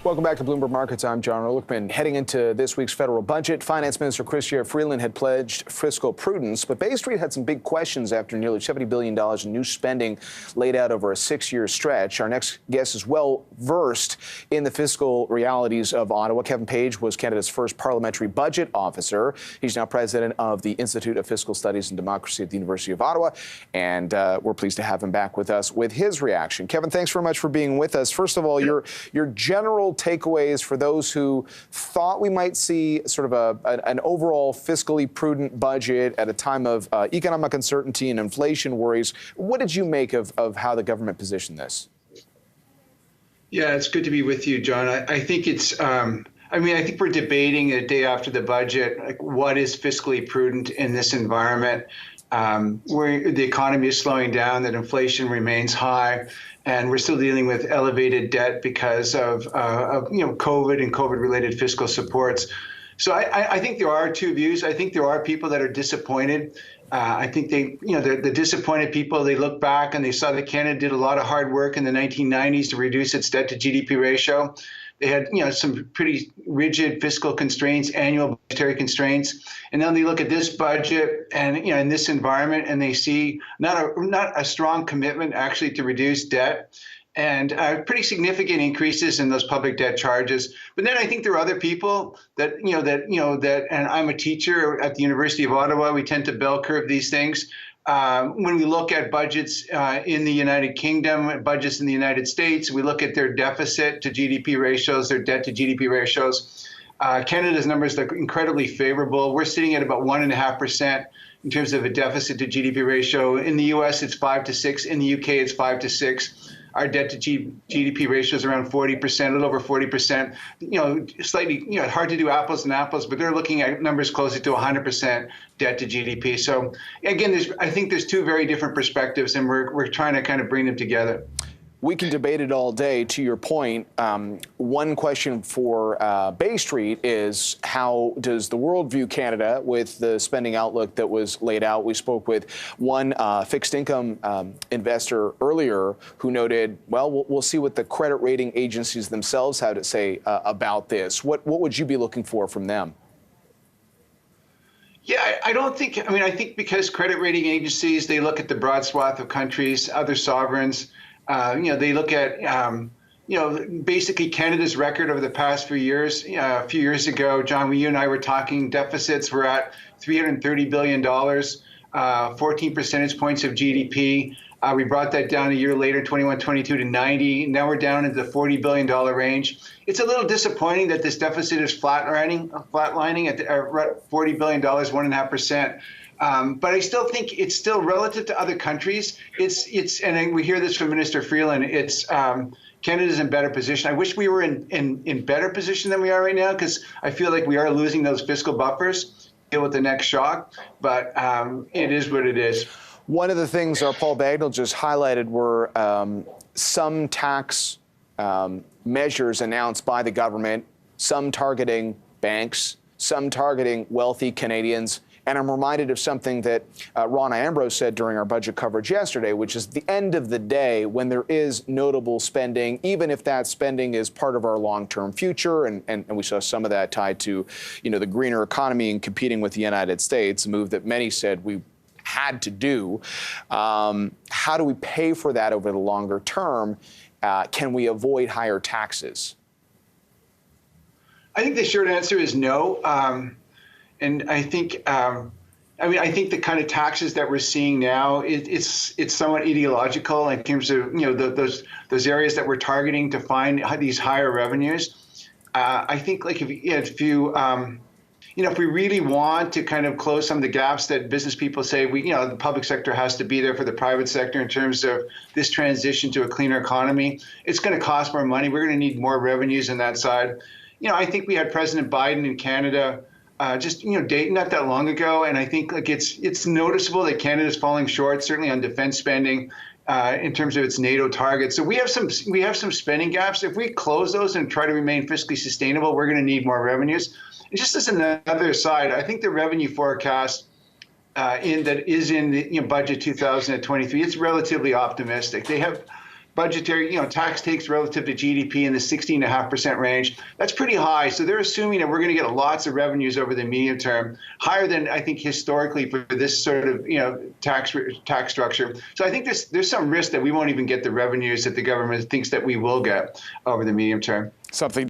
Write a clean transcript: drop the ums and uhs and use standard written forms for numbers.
Welcome back to Bloomberg Markets. I'm John Ehrlichman. Heading into this week's federal budget, Finance Minister Chrystia Freeland had pledged fiscal prudence, but Bay Street had some big questions after nearly $70 billion in new spending laid out over a 6-year stretch. Our next guest is well versed in the fiscal realities of Ottawa. Kevin Page was Canada's first parliamentary budget officer. He's now president of the Institute of Fiscal Studies and Democracy at the University of Ottawa, and we're pleased to have him back with us with his reaction. Kevin, thanks very much for being with us. First of all, your general takeaways for those who thought we might see sort of an overall fiscally prudent budget at a time of economic uncertainty and inflation worries. What did you make of how the government positioned this? Yeah, it's good to be with you, John. I think it's, I think we're debating a day after the budget, like what is fiscally prudent in this environment where the economy is slowing down, that inflation remains high, and we're still dealing with elevated debt because of COVID and COVID-related fiscal supports. So I think there are two views. I think there are people that are disappointed. I think the disappointed people, they look back and they saw that Canada did a lot of hard work in the 1990s to reduce its debt to GDP ratio. They had, some pretty rigid fiscal constraints, annual budgetary constraints, and then they look at this budget and, in this environment, and they see not a strong commitment actually to reduce debt, and pretty significant increases in those public debt charges. But then I think there are other people that, and I'm a teacher at the University of Ottawa. We tend to bell curve these things. When we look at budgets in the United Kingdom, budgets in the United States, we look at their deficit to GDP ratios, their debt to GDP ratios. Canada's numbers look incredibly favorable. We're sitting at about 1.5% in terms of a deficit to GDP ratio. In the US, it's 5 to 6. In the UK, it's 5 to 6. Our debt to GDP ratio is around 40%, a little over 40%. Slightly, hard to do apples and apples, but they're looking at numbers closer to 100% debt to GDP. So again, I think there's two very different perspectives, and we're trying to kind of bring them together. We can debate it all day. To your point, one question for Bay Street is, how does the world view Canada with the spending outlook that was laid out? We spoke with one fixed income investor earlier who noted, well, we'll see what the credit rating agencies themselves have to say about this. What would you be looking for from them? Yeah, I think because credit rating agencies, they look at the broad swath of countries, other sovereigns. They look at, basically Canada's record over the past few years. A few years ago, John, you and I were talking, deficits were at $330 billion, 14 percentage points of GDP. We brought that down a year later, 21-22 to 90. Now we're down into the $40 billion range. It's a little disappointing that this deficit is flatlining at $40 billion, 1.5%. But I still think it's still relative to other countries. And we hear this from Minister Freeland. Canada's in better position. I wish we were in better position than we are right now, because I feel like we are losing those fiscal buffers to deal with the next shock. But it is what it is. One of the things our Paul Bagnall just highlighted were some tax measures announced by the government, some targeting banks, some targeting wealthy Canadians. And I'm reminded of something that Rona Ambrose said during our budget coverage yesterday, which is, at the end of the day, when there is notable spending, even if that spending is part of our long-term future, and we saw some of that tied to, the greener economy and competing with the United States, a move that many said we had to do. How do we pay for that over the longer term? Can we avoid higher taxes? I think the short answer is no. And I think, I think the kind of taxes that we're seeing now, it's somewhat ideological in terms of, those areas that we're targeting to find these higher revenues. I think, like, if we really want to kind of close some of the gaps that business people say, the public sector has to be there for the private sector in terms of this transition to a cleaner economy, it's going to cost more money. We're going to need more revenues on that side. I think we had President Biden in Canada dating not that long ago, and I think it's noticeable that Canada's falling short, certainly on defense spending, in terms of its NATO targets. So we have some spending gaps. If we close those and try to remain fiscally sustainable, we're going to need more revenues. And just as another side, I think the revenue forecast that is in the budget 2023, it's relatively optimistic. They have budgetary, tax takes relative to GDP in the 16.5% range. That's pretty high. So they're assuming that we're going to get lots of revenues over the medium term, higher than I think historically for this sort of tax structure. So I think there's some risk that we won't even get the revenues that the government thinks that we will get over the medium term. Something